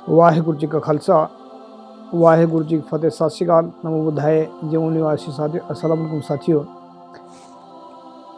वाहिगुरु जी का खालसा वाहिगुरु जी की फतेह। सत श्री अकाल, नमो बुद्धाय। जम्मू निवासी साथियों, अस्सलाम वालेकुम साथियों।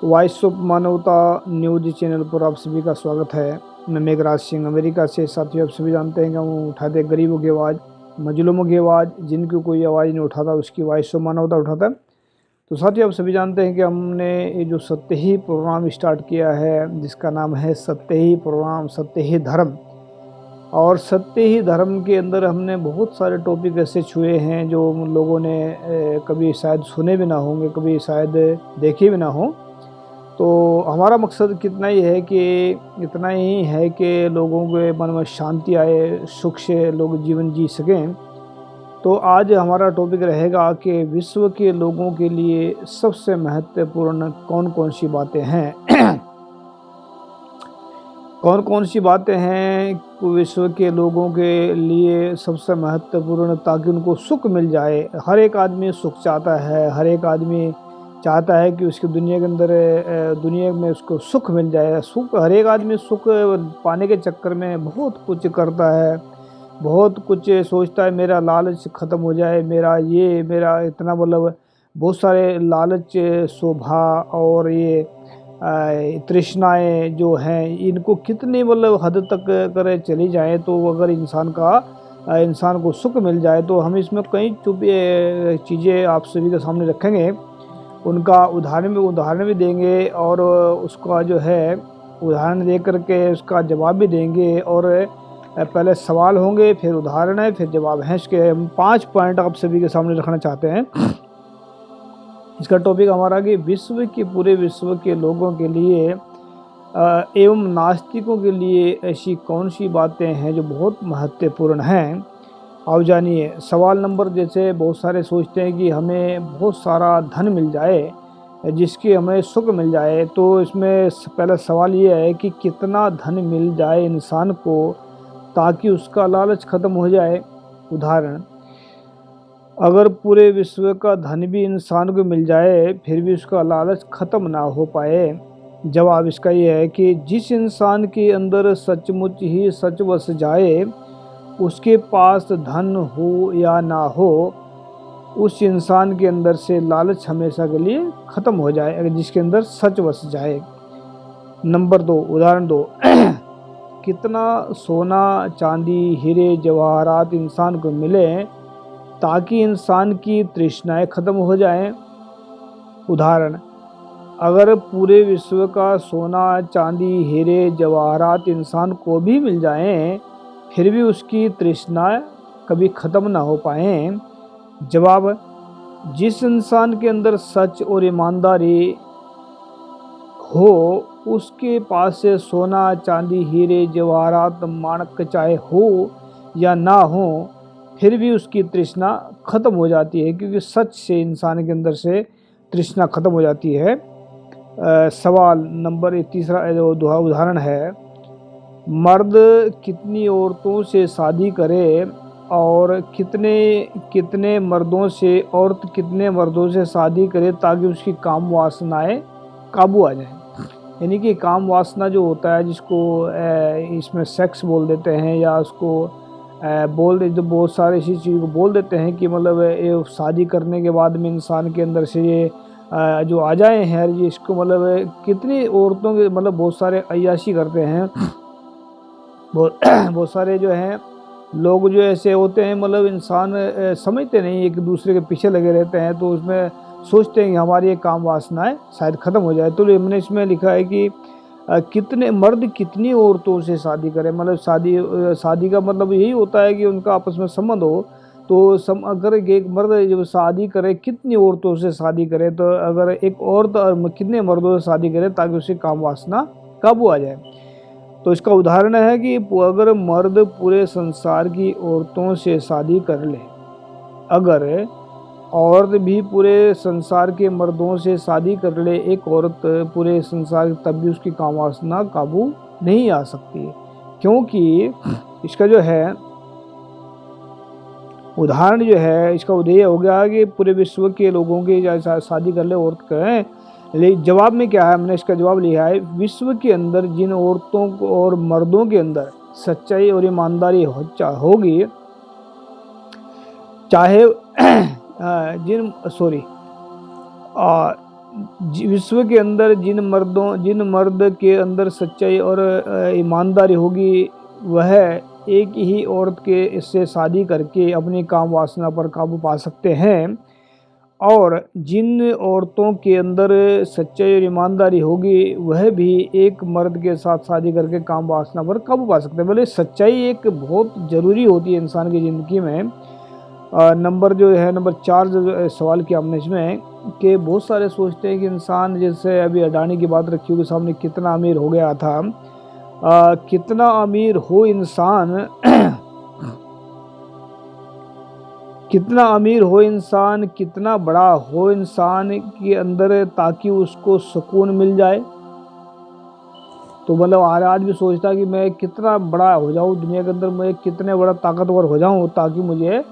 वॉइस ऑफ मानवता न्यूज चैनल पर आप सभी का स्वागत है। मैं मेघराज सिंह अमेरिका से। साथियों, आप सभी जानते हैं कि हम उठाते गरीबों की आवाज़, मजलूमों की आवाज़, जिनकी कोई आवाज़ नहीं उठाता उसकी वॉइस ऑफ मानवता उठाता है। तो साथियों, आप सभी जानते हैं कि हमने ये जो सत्य ही प्रोग्राम स्टार्ट किया है, जिसका नाम है सत्य ही प्रोग्राम, सत्य ही धर्म। और सत्य ही धर्म के अंदर हमने बहुत सारे टॉपिक ऐसे छुए हैं जो लोगों ने कभी शायद सुने भी ना होंगे, कभी शायद देखे भी ना हो। तो हमारा मकसद इतना ही है कि लोगों के मन में शांति आए, सुख से लोग जीवन जी सकें। तो आज हमारा टॉपिक रहेगा कि विश्व के लोगों के लिए सबसे महत्वपूर्ण कौन कौन सी बातें हैं। कौन कौन सी बातें हैं विश्व के लोगों के लिए सबसे महत्वपूर्ण, ताकि उनको सुख मिल जाए। हर एक आदमी सुख चाहता है, हर एक आदमी चाहता है कि उसकी दुनिया के अंदर दुनिया में उसको सुख मिल जाए। सुख, हर एक आदमी सुख पाने के चक्कर में बहुत कुछ करता है, बहुत कुछ सोचता है। मेरा लालच ख़त्म हो जाए, मेरा इतना, मतलब बहुत सारे लालच, शोभा और ये तृष्णाएं जो हैं, इनको कितनी मतलब हद तक करे चली जाए, तो अगर इंसान को सुख मिल जाए, तो हम इसमें कई चीज़ें आप सभी के सामने रखेंगे। उनका उदाहरण भी देंगे, और उसका जो है उदाहरण दे करके उसका जवाब भी देंगे। और पहले सवाल होंगे, फिर उदाहरण है, फिर जवाब है। इसके हम 5 पॉइंट आप सभी के सामने रखना चाहते हैं। इसका टॉपिक हमारा कि पूरे विश्व के लोगों के लिए एवं नास्तिकों के लिए ऐसी कौन सी बातें हैं जो बहुत महत्वपूर्ण हैं। अब जानिए, सवाल नंबर, जैसे बहुत सारे सोचते हैं कि हमें बहुत सारा धन मिल जाए, जिसकी हमें सुख मिल जाए। तो इसमें पहला सवाल ये है कि कितना धन मिल जाए इंसान को ताकि उसका लालच ख़त्म हो जाए। उदाहरण, अगर पूरे विश्व का धन भी इंसान को मिल जाए फिर भी उसका लालच ख़त्म ना हो पाए। जवाब इसका ये है कि जिस इंसान के अंदर सचमुच ही सच बस जाए, उसके पास धन हो या ना हो, उस इंसान के अंदर से लालच हमेशा के लिए ख़त्म हो जाए, अगर जिसके अंदर सच बस जाए। नंबर 2, उदाहरण 2। कितना सोना, चांदी, हीरे जवाहरात इंसान को मिले ताकि इंसान की तृष्णाएं खत्म हो जाएं। उदाहरण, अगर पूरे विश्व का सोना, चांदी, हीरे जवाहरात इंसान को भी मिल जाएं, फिर भी उसकी तृष्णाएं कभी खत्म ना हो पाएं। जवाब, जिस इंसान के अंदर सच और ईमानदारी हो, उसके पास से सोना, चांदी, हीरे जवाहरात, माणक चाहे हो या ना हो, फिर भी उसकी तृष्णा खत्म हो जाती है, क्योंकि सच से इंसान के अंदर से तृष्णा खत्म हो जाती है। सवाल नंबर तीसरा जो उदाहरण है, मर्द कितनी औरतों से शादी करे और कितने मर्दों से औरत कितने मर्दों से शादी करे ताकि उसकी काम वासनाएं काबू आ जाए। यानी कि काम वासना जो होता है, जिसको इसमें सेक्स बोल देते हैं, या उसको जो बहुत सारी ऐसी चीज़ को बोल देते हैं कि मतलब ये शादी करने के बाद में इंसान के अंदर से ये जो आ जाए हैं, ये इसको मतलब कितनी औरतों के, मतलब बहुत सारे अय्याशी करते हैं। बहुत सारे जो हैं लोग जो ऐसे होते हैं, मतलब इंसान समझते नहीं, एक दूसरे के पीछे लगे रहते हैं, तो उसमें सोचते हैं कि हमारी ये काम वासनाएं शायद ख़त्म हो जाए। तो हमने इसमें लिखा है कि कितने मर्द कितनी औरतों से शादी करें, मतलब शादी का मतलब यही होता है कि उनका आपस में संबंध हो। तो अगर एक मर्द जब शादी करे, कितनी औरतों से शादी करे, तो अगर एक औरत और कितने मर्दों से शादी करे ताकि उसकी काम वासना काबू आ जाए। तो इसका उदाहरण है कि अगर मर्द पूरे संसार की औरतों से शादी कर ले, अगर औरत भी पूरे संसार के मर्दों से शादी कर ले, एक औरत पूरे संसार, तब भी उसकी काम वासना काबू नहीं आ सकती, क्योंकि इसका जो है उदाहरण जो है, इसका उद्देश्य हो गया कि पूरे विश्व के लोगों की शादी कर ले औरत करें। लेकिन जवाब में क्या है, हमने इसका जवाब लिया है, विश्व के अंदर जिन औरतों को और मर्दों के अंदर सच्चाई और ईमानदारी होगी, चाहे विश्व के अंदर जिन मर्द के अंदर सच्चाई और ईमानदारी होगी, वह एक ही औरत के इससे शादी करके अपनी काम वासना पर काबू पा सकते हैं। और जिन औरतों के अंदर सच्चाई और ईमानदारी होगी, वह भी एक मर्द के साथ शादी करके काम वासना पर काबू पा सकते हैं। बोले सच्चाई एक बहुत ज़रूरी होती है इंसान की ज़िंदगी में। नंबर 4 जो सवाल किया हमने इसमें, कि बहुत सारे सोचते हैं कि इंसान, जैसे अभी अडानी की बात रखी होगी सामने, कितना अमीर हो गया था। कितना अमीर हो इंसान कितना अमीर हो इंसान, कितना बड़ा हो इंसान के अंदर, ताकि उसको सुकून मिल जाए। तो मतलब आज भी सोचता है कि मैं कितना बड़ा हो जाऊं दुनिया के अंदर, मैं कितने बड़ा ताकतवर हो जाऊं ताकि मुझे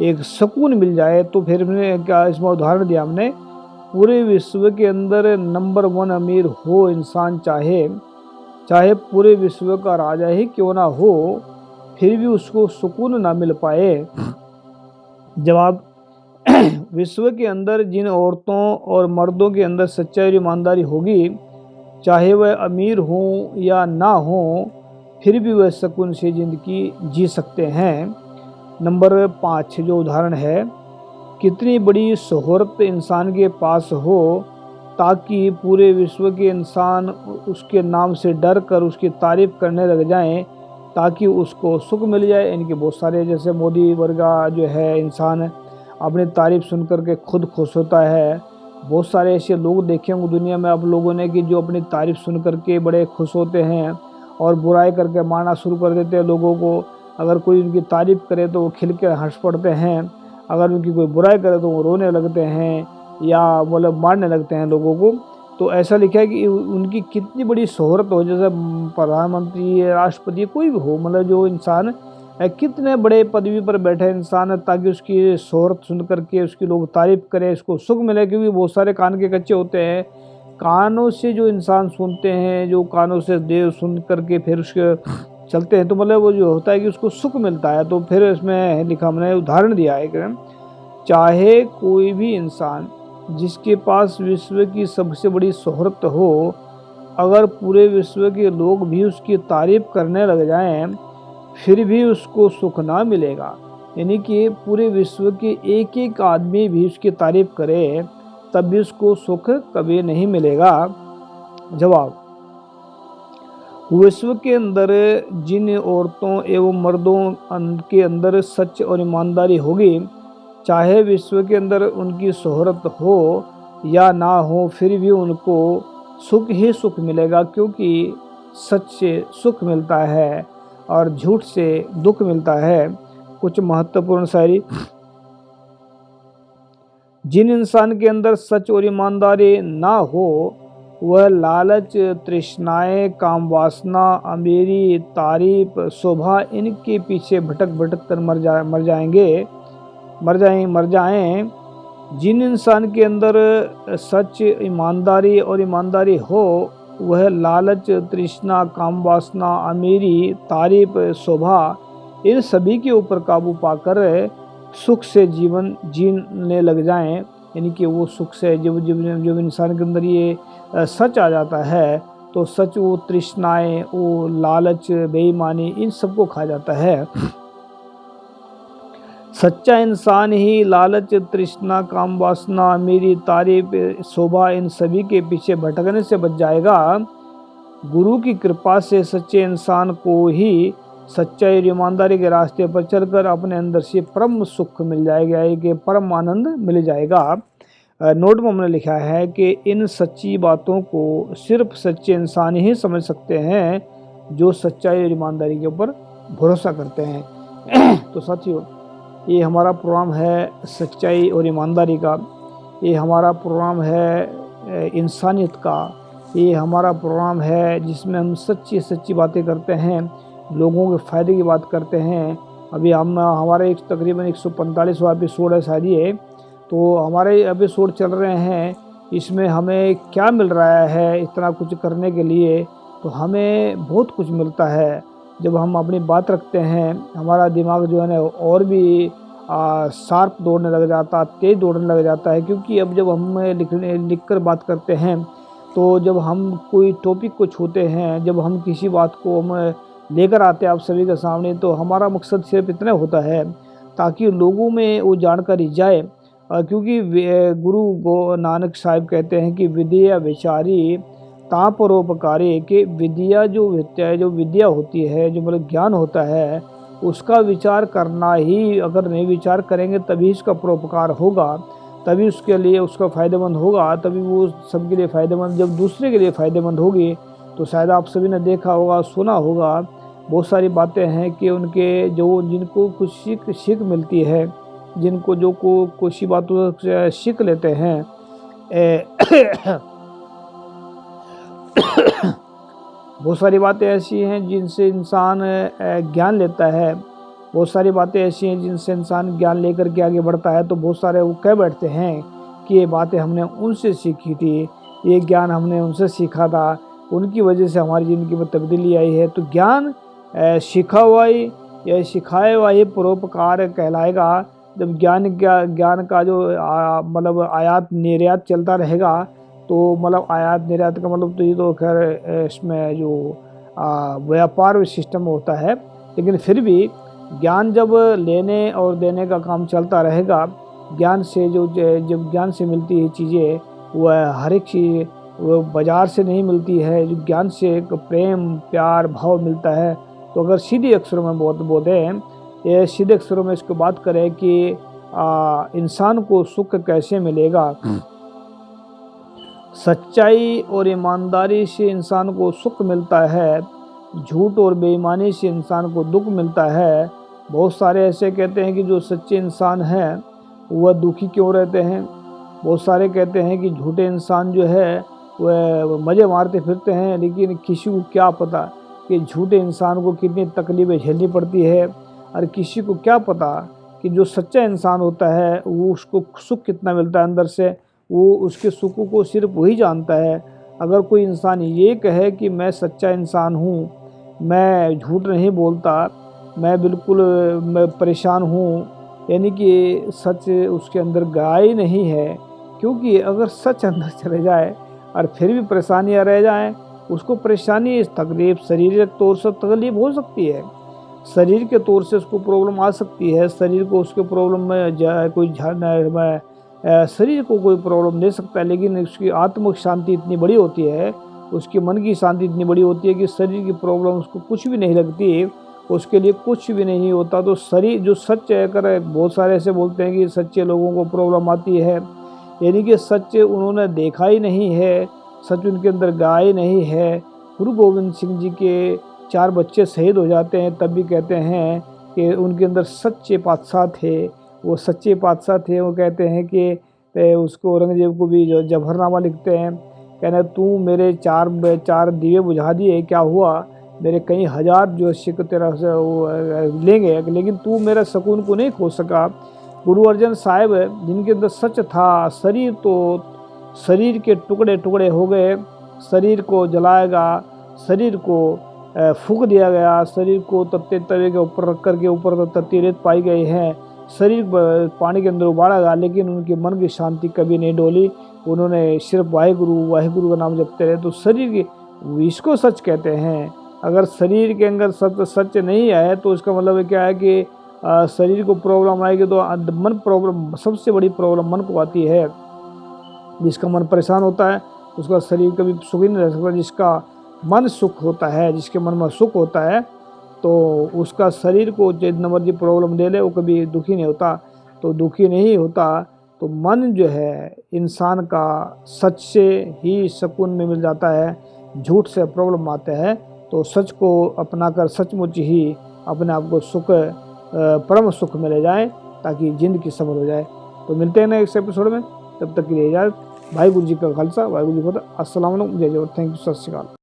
एक सुकून मिल जाए। तो फिर हमने क्या इसमें उदाहरण दिया हमने, पूरे विश्व के अंदर नंबर 1 अमीर हो इंसान, चाहे पूरे विश्व का राजा ही क्यों ना हो, फिर भी उसको सुकून ना मिल पाए। जवाब, विश्व के अंदर जिन औरतों और मर्दों के अंदर सच्चाई और ईमानदारी होगी, चाहे वह अमीर हों या ना हों, फिर भी वह सुकून से ज़िंदगी जी सकते हैं। नंबर 5 जो उदाहरण है, कितनी बड़ी शोहरत इंसान के पास हो, ताकि पूरे विश्व के इंसान उसके नाम से डर कर उसकी तारीफ करने लग जाएं, ताकि उसको सुख मिल जाए। इनके बहुत सारे, जैसे मोदी वर्गा जो है इंसान, अपनी तारीफ सुन करके खुद खुश होता है। बहुत सारे ऐसे लोग देखे होंगे दुनिया में आप लोगों ने, कि जो अपनी तारीफ सुन करके बड़े खुश होते हैं और बुराई करके मारना शुरू कर देते हैं लोगों को। अगर कोई उनकी तारीफ करे तो वो खिल के हंस पड़ते हैं, अगर उनकी कोई बुराई करे तो वो रोने लगते हैं या मतलब मारने लगते हैं लोगों को। तो ऐसा लिखा है कि उनकी कितनी बड़ी शोहरत हो, जैसे प्रधानमंत्री, राष्ट्रपति, कोई भी हो, मतलब जो इंसान कितने बड़े पदवी पर बैठे इंसान, ताकि उसकी शोहरत सुन करके उसकी लोग तारीफ करें, उसको सुख मिले। क्योंकि बहुत सारे कान के कच्चे होते हैं, कानों से जो इंसान सुनते हैं, जो कानों से देव सुन करके फिर उसके चलते हैं, तो मतलब वो जो होता है कि उसको सुख मिलता है। तो फिर इसमें लिखा, हमने उदाहरण दिया है कि चाहे कोई भी इंसान जिसके पास विश्व की सबसे बड़ी शोहरत हो, अगर पूरे विश्व के लोग भी उसकी तारीफ करने लग जाएं, फिर भी उसको सुख ना मिलेगा। यानी कि पूरे विश्व के एक एक आदमी भी उसकी तारीफ करे, तब भी उसको सुख कभी नहीं मिलेगा। जवाब, विश्व के अंदर जिन औरतों एवं मर्दों के अंदर सच और ईमानदारी होगी, चाहे विश्व के अंदर उनकी शोहरत हो या ना हो, फिर भी उनको सुख ही सुख मिलेगा। क्योंकि सच से सुख मिलता है और झूठ से दुख मिलता है। कुछ महत्वपूर्ण शायरी, जिन इंसान के अंदर सच और ईमानदारी ना हो, वह लालच, तृष्णाएं, काम वासना, अमीरी, तारीफ, शोभा, इनके पीछे भटक भटक कर मर जाएं। जिन इंसान के अंदर सच, ईमानदारी और ईमानदारी हो, वह लालच, तृष्णा, काम वासना, अमीरी, तारीफ, शोभा, इन सभी के ऊपर काबू पाकर सुख से जीवन जीने लग जाएं। यानी कि वो सुख से जब इंसान के अंदर ये सच आ जाता है, तो सच वो तृष्णाएं, वो लालच, बेईमानी, इन सबको खा जाता है। सच्चा इंसान ही लालच, तृष्णा, काम वासना, अमीरी, तारीफ, शोभा, इन सभी के पीछे भटकने से बच जाएगा। गुरु की कृपा से सच्चे इंसान को ही सच्चाई और ईमानदारी के रास्ते पर चलकर अपने अंदर से परम सुख मिल जाएगा, कि परम आनंद मिल जाएगा। नोट में हमने लिखा है कि इन सच्ची बातों को सिर्फ सच्चे इंसान ही समझ सकते हैं, जो सच्चाई और ईमानदारी के ऊपर भरोसा करते हैं। तो साथियों, ये हमारा प्रोग्राम है सच्चाई और ईमानदारी का, ये हमारा प्रोग्राम है इंसानियत का, ये हमारा प्रोग्राम है जिसमें हम सच्ची बातें करते हैं, लोगों के फ़ायदे की बात करते हैं। अभी हमारे तकरीबन 145वां एपिसोड है शायद ये, तो हमारे एपिसोड चल रहे हैं। इसमें हमें क्या मिल रहा है इतना कुछ करने के लिए? तो हमें बहुत कुछ मिलता है। जब हम अपनी बात रखते हैं, हमारा दिमाग जो है ना और भी शार्प दौड़ने लग जाता, तेज़ दौड़ने लग जाता है। क्योंकि अब जब हम लिख कर बात करते हैं, तो जब हम कोई टॉपिक को छूते हैं, जब हम किसी बात को हम लेकर आते हैं आप सभी के सामने, तो हमारा मकसद सिर्फ इतना होता है ताकि लोगों में वो जानकारी जाए। क्योंकि गुरु गो नानक साहिब कहते हैं कि विद्या विचारी ता परोपकारी, कि जो विद्या होती है, जो मतलब ज्ञान होता है, उसका विचार करना ही, अगर नहीं विचार करेंगे तभी इसका परोपकार होगा, तभी उसके लिए उसका फ़ायदेमंद होगा, तभी वो सबके लिए फ़ायदेमंद, जब दूसरे के लिए फ़ायदेमंद होगी। तो शायद आप सभी ने देखा होगा, सुना होगा, बहुत सारी बातें हैं कि उनके जो जिनको कुछ सीख मिलती है, जिनको जो कुछ बातों से सीख लेते हैं, बहुत सारी बातें ऐसी हैं जिनसे इंसान ज्ञान लेता है, बहुत सारी बातें ऐसी हैं जिनसे इंसान ज्ञान लेकर के आगे बढ़ता है। तो बहुत सारे वो कह बैठते हैं कि ये बातें हमने उनसे सीखी थी, ये ज्ञान हमने उनसे सीखा था, उनकी वजह से हमारी ज़िंदगी में तब्दीली आई है। तो ज्ञान सीखा हुआ ही या सिखाया हुआ ही परोपकार कहलाएगा। जब ज्ञान का जो मतलब आयात निर्यात चलता रहेगा, तो मतलब आयात निर्यात का मतलब तो ये तो खैर इसमें जो व्यापार सिस्टम होता है, लेकिन फिर भी ज्ञान जब लेने और देने का काम चलता रहेगा, ज्ञान से जब ज्ञान से मिलती है चीज़ें, वह हर एक चीज़ वो बाज़ार से नहीं मिलती है। जो ज्ञान से एक प्रेम प्यार भाव मिलता है। तो अगर सीधे अक्षरों में बोलें, ये सीधे अक्षरों में इसको बात करें कि इंसान को सुख कैसे मिलेगा, सच्चाई और ईमानदारी से इंसान को सुख मिलता है, झूठ और बेईमानी से इंसान को दुख मिलता है। बहुत सारे ऐसे कहते हैं कि जो सच्चे इंसान हैं वह दुखी क्यों रहते हैं। बहुत सारे कहते हैं कि झूठे इंसान जो है वह मज़े मारते फिरते हैं, लेकिन किसी को क्या पता कि झूठे इंसान को कितनी तकलीफ़ें झेलनी पड़ती है। और किसी को क्या पता कि जो सच्चा इंसान होता है वो उसको सुख कितना मिलता है अंदर से, वो उसके सुखों को सिर्फ वही जानता है। अगर कोई इंसान ये कहे कि मैं सच्चा इंसान हूँ, मैं झूठ नहीं बोलता, मैं परेशान हूँ, यानी कि सच उसके अंदर गया ही नहीं है। क्योंकि अगर सच अंदर चले जाए और फिर भी परेशानियाँ रह जाएं, उसको परेशानी तकलीफ शारीरिक तौर से तकलीफ हो सकती है, शरीर के तौर से उसको प्रॉब्लम आ सकती है, शरीर को उसके प्रॉब्लम में कोई शरीर को कोई प्रॉब्लम दे सकता है, लेकिन उसकी आत्मिक शांति इतनी बड़ी होती है, उसकी मन की शांति इतनी बड़ी होती है कि शरीर की प्रॉब्लम उसको कुछ भी नहीं लगती, उसके लिए कुछ भी नहीं होता। तो शरीर जो सच है, अगर बहुत सारे ऐसे बोलते हैं कि सच्चे लोगों को प्रॉब्लम आती है, यानी कि सच उन्होंने देखा ही नहीं है, सच उनके अंदर गया ही नहीं है। गुरु गोविंद सिंह जी के 4 बच्चे शहीद हो जाते हैं, तब भी कहते हैं कि उनके अंदर सच्चे पातशाह थे, वो सच्चे पातशाह थे। वो कहते हैं कि उसको औरंगजेब को भी जफरनामा लिखते हैं, कहना तू मेरे 4 दिए बुझा दिए, क्या हुआ, मेरे कई हज़ार जो सिख तेरा से वो लेंगे, लेकिन तू मेरा सुकून को नहीं खो सका। गुरु अर्जन साहिब जिनके अंदर सच था, शरीर के टुकड़े टुकड़े हो गए, शरीर को जलाएगा, शरीर को फूंक दिया गया, शरीर को तत्ते तवे के ऊपर रख करके ऊपर तत्ती रेत पाई गई है, शरीर पानी के अंदर उबाला गया, लेकिन उनके मन की शांति कभी नहीं डोली। उन्होंने सिर्फ वाहिगुरु का नाम जपते रहे। तो शरीर की इसको सच कहते हैं। अगर शरीर के अंदर सच नहीं है तो इसका मतलब क्या है कि शरीर को प्रॉब्लम आएगी तो मन प्रॉब्लम, सबसे बड़ी प्रॉब्लम मन को आती है। जिसका मन परेशान होता है उसका शरीर कभी सुखी नहीं रह सकता। जिसका मन सुख होता है, जिसके मन में सुख होता है, तो उसका शरीर को जितना मर्जी प्रॉब्लम दे ले वो कभी दुखी नहीं होता। तो दुखी नहीं होता तो मन जो है इंसान का सच से ही सुकून में मिल जाता है, झूठ से प्रॉब्लम आते हैं। तो सच को अपनाकर सचमुच ही अपने आप को सुख परम सुख में ले जाए ताकि जिंदगी सफल हो जाए। तो मिलते हैं नेक्स्ट एपिसोड में, तब तक के लिए इजाज़त। भाई गुरु जी का खालसा, वाहिगुरू जी का फतह। अस्सलाम वालेकुम, जय जय, थैंक यू, सत श्री अकाल।